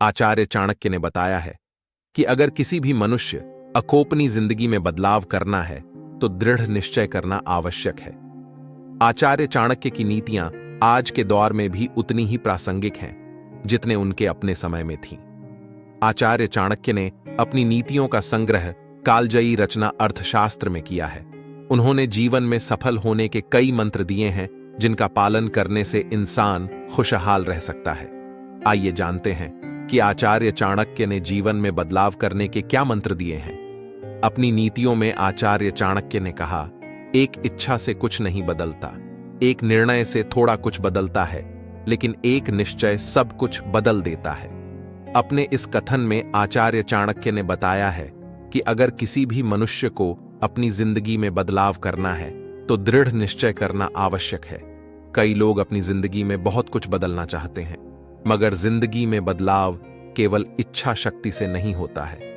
आचार्य चाणक्य ने बताया है कि अगर किसी भी मनुष्य को अपनी जिंदगी में बदलाव करना है तो दृढ़ निश्चय करना आवश्यक है। आचार्य चाणक्य की नीतियां आज के दौर में भी उतनी ही प्रासंगिक हैं जितने उनके अपने समय में थीं। आचार्य चाणक्य ने अपनी नीतियों का संग्रह कालजयी रचना अर्थशास्त्र में किया है। उन्होंने जीवन में सफल होने के कई मंत्र दिए हैं जिनका पालन करने से इंसान खुशहाल रह सकता है। आइए जानते हैं कि आचार्य चाणक्य ने जीवन में बदलाव करने के क्या मंत्र दिए हैं। अपनी नीतियों में आचार्य चाणक्य ने कहा, एक इच्छा से कुछ नहीं बदलता, एक निर्णय से थोड़ा कुछ बदलता है, लेकिन एक निश्चय सब कुछ बदल देता है। अपने इस कथन में आचार्य चाणक्य ने बताया है कि अगर किसी भी मनुष्य को अपनी जिंदगी में बदलाव करना है तो दृढ़ निश्चय करना आवश्यक है। कई लोग अपनी जिंदगी में बहुत कुछ बदलना चाहते हैं, मगर जिंदगी में बदलाव केवल इच्छा शक्ति से नहीं होता है।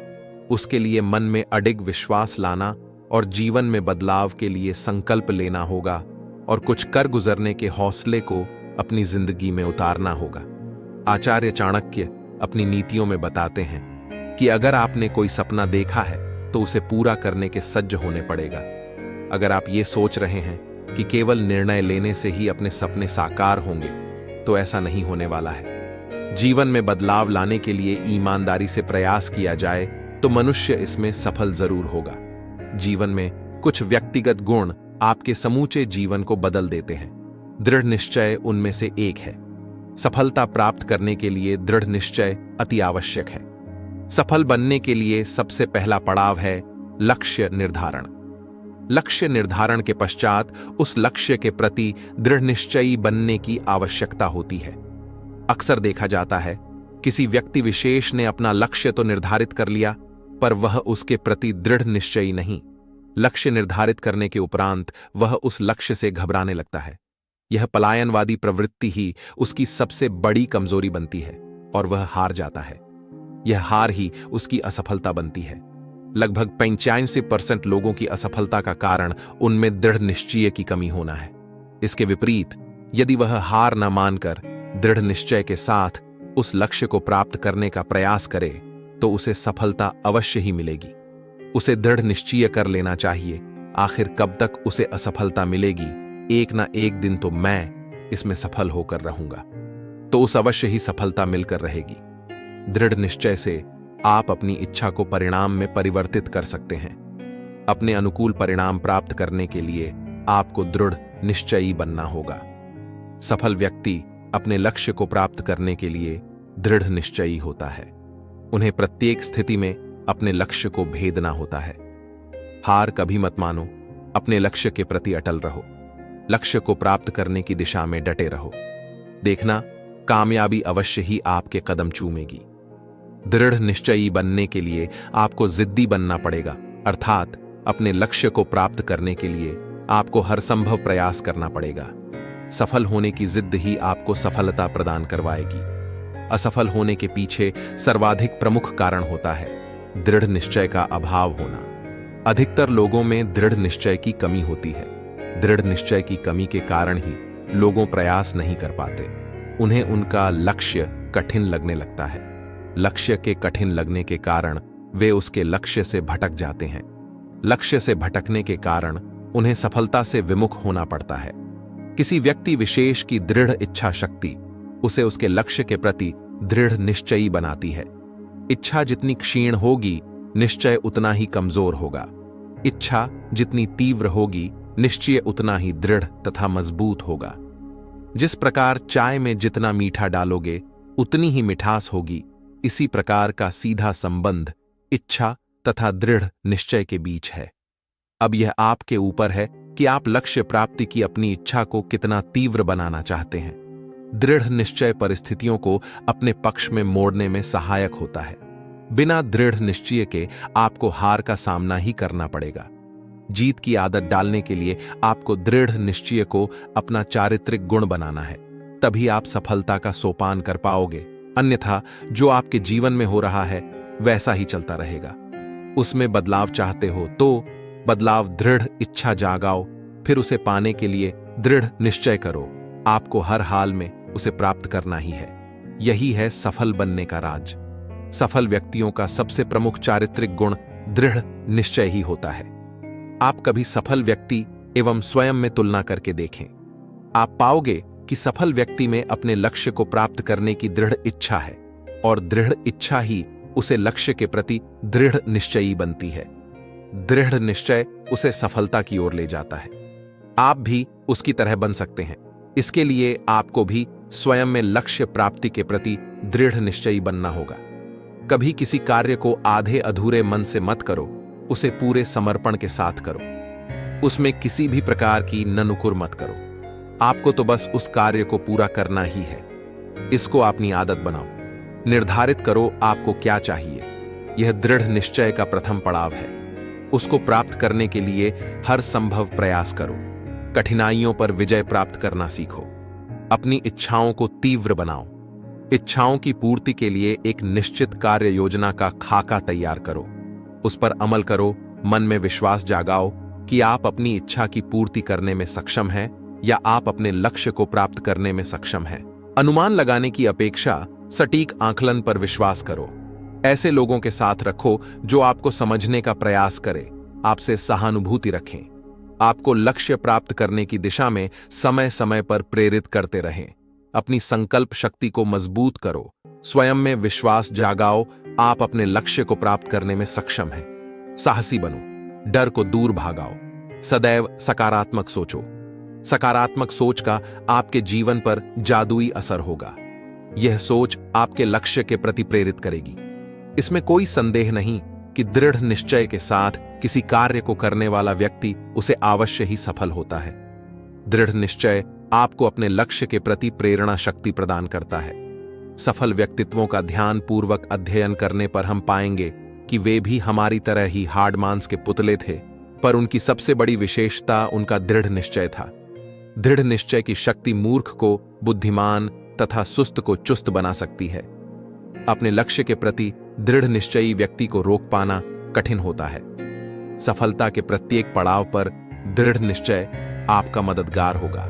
उसके लिए मन में अडिग विश्वास लाना और जीवन में बदलाव के लिए संकल्प लेना होगा और कुछ कर गुजरने के हौसले को अपनी जिंदगी में उतारना होगा। आचार्य चाणक्य अपनी नीतियों में बताते हैं कि अगर आपने कोई सपना देखा है तो उसे पूरा करने के सज्ज होने पड़ेगा। अगर आप ये सोच रहे हैं कि केवल निर्णय लेने से ही अपने सपने साकार होंगे तो ऐसा नहीं होने वाला है। जीवन में बदलाव लाने के लिए ईमानदारी से प्रयास किया जाए तो मनुष्य इसमें सफल जरूर होगा। जीवन में कुछ व्यक्तिगत गुण आपके समूचे जीवन को बदल देते हैं। दृढ़ निश्चय उनमें से एक है। सफलता प्राप्त करने के लिए दृढ़ निश्चय अति आवश्यक है। सफल बनने के लिए सबसे पहला पड़ाव है लक्ष्य निर्धारण। लक्ष्य निर्धारण के पश्चात उस लक्ष्य के प्रति दृढ़ निश्चयी बनने की आवश्यकता होती है। अक्सर देखा जाता है किसी व्यक्ति विशेष ने अपना लक्ष्य तो निर्धारित कर लिया, पर वह उसके प्रति दृढ़ निश्चयी नहीं। लक्ष्य निर्धारित करने के उपरांत वह उस लक्ष्य से घबराने लगता है। यह पलायनवादी प्रवृत्ति ही उसकी सबसे बड़ी कमजोरी बनती है और वह हार जाता है। यह हार ही उसकी असफलता बनती है। लगभग 85% लोगों की असफलता का कारण उनमें दृढ़ निश्चय की कमी होना है। इसके विपरीत यदि वह हार न मानकर दृढ़ निश्चय के साथ उस लक्ष्य को प्राप्त करने का प्रयास करे तो उसे सफलता अवश्य ही मिलेगी। उसे दृढ़ निश्चय कर लेना चाहिए, आखिर कब तक उसे असफलता मिलेगी, एक ना एक दिन तो मैं इसमें सफल होकर रहूंगा। तो उस अवश्य ही सफलता मिलकर रहेगी। दृढ़ निश्चय से आप अपनी इच्छा को परिणाम में परिवर्तित कर सकते हैं। अपने अनुकूल परिणाम प्राप्त करने के लिए आपको दृढ़ निश्चयी बनना होगा। सफल व्यक्ति अपने लक्ष्य को प्राप्त करने के लिए दृढ़ निश्चयी होता है। उन्हें प्रत्येक स्थिति में अपने लक्ष्य को भेदना होता है। हार कभी मत मानो, अपने लक्ष्य के प्रति अटल रहो। लक्ष्य को प्राप्त करने की दिशा में डटे रहो। देखना, कामयाबी अवश्य ही आपके कदम चूमेगी। दृढ़ निश्चयी बनने के लिए आपको जिद्दी बनना पड़ेगा, अर्थात अपने लक्ष्य को प्राप्त करने के लिए आपको हर संभव प्रयास करना पड़ेगा। सफल होने की जिद्द ही आपको सफलता प्रदान करवाएगी। असफल होने के पीछे सर्वाधिक प्रमुख कारण होता है दृढ़ निश्चय का अभाव होना। अधिकतर लोगों में दृढ़ निश्चय की कमी होती है। दृढ़ निश्चय की कमी के कारण ही लोगों प्रयास नहीं कर पाते। उन्हें उनका लक्ष्य कठिन लगने लगता है। लक्ष्य के कठिन लगने के कारण वे उसके लक्ष्य से भटक जाते हैं। लक्ष्य से भटकने के कारण उन्हें सफलता से विमुख होना पड़ता है। किसी व्यक्ति विशेष की दृढ़ इच्छा शक्ति उसे उसके लक्ष्य के प्रति दृढ़ निश्चयी बनाती है। इच्छा जितनी क्षीण होगी, निश्चय उतना ही कमजोर होगा। इच्छा जितनी तीव्र होगी, निश्चय उतना ही दृढ़ तथा मजबूत होगा। जिस प्रकार चाय में जितना मीठा डालोगे उतनी ही मिठास होगी, इसी प्रकार का सीधा संबंध इच्छा तथा दृढ़ निश्चय के बीच है। अब यह आपके ऊपर है कि आप लक्ष्य प्राप्ति की अपनी इच्छा को कितना तीव्र बनाना चाहते हैं। दृढ़ निश्चय परिस्थितियों को अपने पक्ष में मोड़ने में सहायक होता है। बिना दृढ़ निश्चय के आपको हार का सामना ही करना पड़ेगा। जीत की आदत डालने के लिए आपको दृढ़ निश्चय को अपना चारित्रिक गुण बनाना है, तभी आप सफलता का सोपान कर पाओगे। अन्यथा जो आपके जीवन में हो रहा है वैसा ही चलता रहेगा। उसमें बदलाव चाहते हो तो बदलाव दृढ़ इच्छा जागाओ, फिर उसे पाने के लिए दृढ़ निश्चय करो। आपको हर हाल में उसे प्राप्त करना ही है। यही है सफल बनने का राज। सफल व्यक्तियों का सबसे प्रमुख चारित्रिक गुण दृढ़ निश्चय ही होता है। आप कभी सफल व्यक्ति एवं स्वयं में तुलना करके देखें। आप पाओगे कि सफल व्यक्ति में अपने लक्ष्य को प्राप्त करने की दृढ़ इच्छा है और दृढ़ इच्छा ही उसे लक्ष्य के प्रति दृढ़ निश्चयी बनती है। दृढ़ निश्चय उसे सफलता की ओर ले जाता है। आप भी उसकी तरह बन सकते हैं। इसके लिए आपको भी स्वयं में लक्ष्य प्राप्ति के प्रति दृढ़ निश्चयी बनना होगा। कभी किसी कार्य को आधे अधूरे मन से मत करो, उसे पूरे समर्पण के साथ करो। उसमें किसी भी प्रकार की ननुकुर मत करो। आपको तो बस उस कार्य को पूरा करना ही है। इसको अपनी आदत बनाओ। निर्धारित करो आपको क्या चाहिए। यह दृढ़ निश्चय का प्रथम पड़ाव है। उसको प्राप्त करने के लिए हर संभव प्रयास करो। कठिनाइयों पर विजय प्राप्त करना सीखो। अपनी इच्छाओं को तीव्र बनाओ। इच्छाओं की पूर्ति के लिए एक निश्चित कार्य योजना का खाका तैयार करो। उस पर अमल करो। मन में विश्वास जागाओ कि आप अपनी इच्छा की पूर्ति करने में सक्षम हैं या आप अपने लक्ष्य को प्राप्त करने में सक्षम हैं। अनुमान लगाने की अपेक्षा सटीक आकलन पर विश्वास करो। ऐसे लोगों के साथ रखो जो आपको समझने का प्रयास करें, आपसे सहानुभूति रखें, आपको लक्ष्य प्राप्त करने की दिशा में समय समय पर प्रेरित करते रहें। अपनी संकल्प शक्ति को मजबूत करो। स्वयं में विश्वास जागाओ। आप अपने लक्ष्य को प्राप्त करने में सक्षम हैं। साहसी बनो। डर को दूर भागाओ। सदैव सकारात्मक सोचो। सकारात्मक सोच का आपके जीवन पर जादुई असर होगा। यह सोच आपके लक्ष्य के प्रति प्रेरित करेगी। इसमें कोई संदेह नहीं कि दृढ़ निश्चय के साथ किसी कार्य को करने वाला व्यक्ति उसे अवश्य ही सफल होता है। दृढ़ निश्चय आपको अपने लक्ष्य के प्रति प्रेरणा शक्ति प्रदान करता है। सफल व्यक्तित्वों का ध्यानपूर्वक अध्ययन करने पर हम पाएंगे कि वे भी हमारी तरह ही हार्ड मांस के पुतले थे, पर उनकी सबसे बड़ी विशेषता उनका दृढ़ निश्चय था। दृढ़ निश्चय की शक्ति मूर्ख को बुद्धिमान तथा सुस्त को चुस्त बना सकती है। अपने लक्ष्य के प्रति दृढ़ निश्चयी व्यक्ति को रोक पाना कठिन होता है। सफलता के प्रत्येक पड़ाव पर दृढ़ निश्चय आपका मददगार होगा।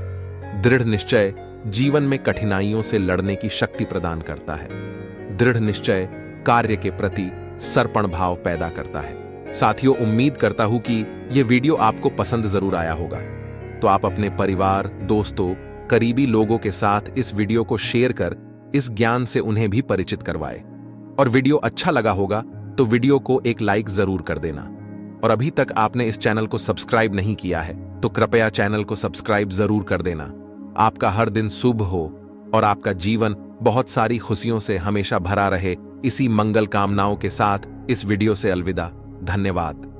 दृढ़ निश्चय जीवन में कठिनाइयों से लड़ने की शक्ति प्रदान करता है। दृढ़ निश्चय कार्य के प्रति समर्पण भाव पैदा करता है। साथियों, उम्मीद करता हूं कि यह वीडियो आपको पसंद जरूर आया होगा। तो आप अपने परिवार, दोस्तों, करीबी लोगों के साथ इस वीडियो को शेयर कर इस ज्ञान से उन्हें भी परिचित करवाएं। और वीडियो अच्छा लगा होगा तो वीडियो को एक लाइक जरूर कर देना। और अभी तक आपने इस चैनल को सब्सक्राइब नहीं किया है तो कृपया चैनल को सब्सक्राइब जरूर कर देना। आपका हर दिन शुभ हो और आपका जीवन बहुत सारी खुशियों से हमेशा भरा रहे। इसी मंगल कामनाओं के साथ इस वीडियो से अलविदा। धन्यवाद।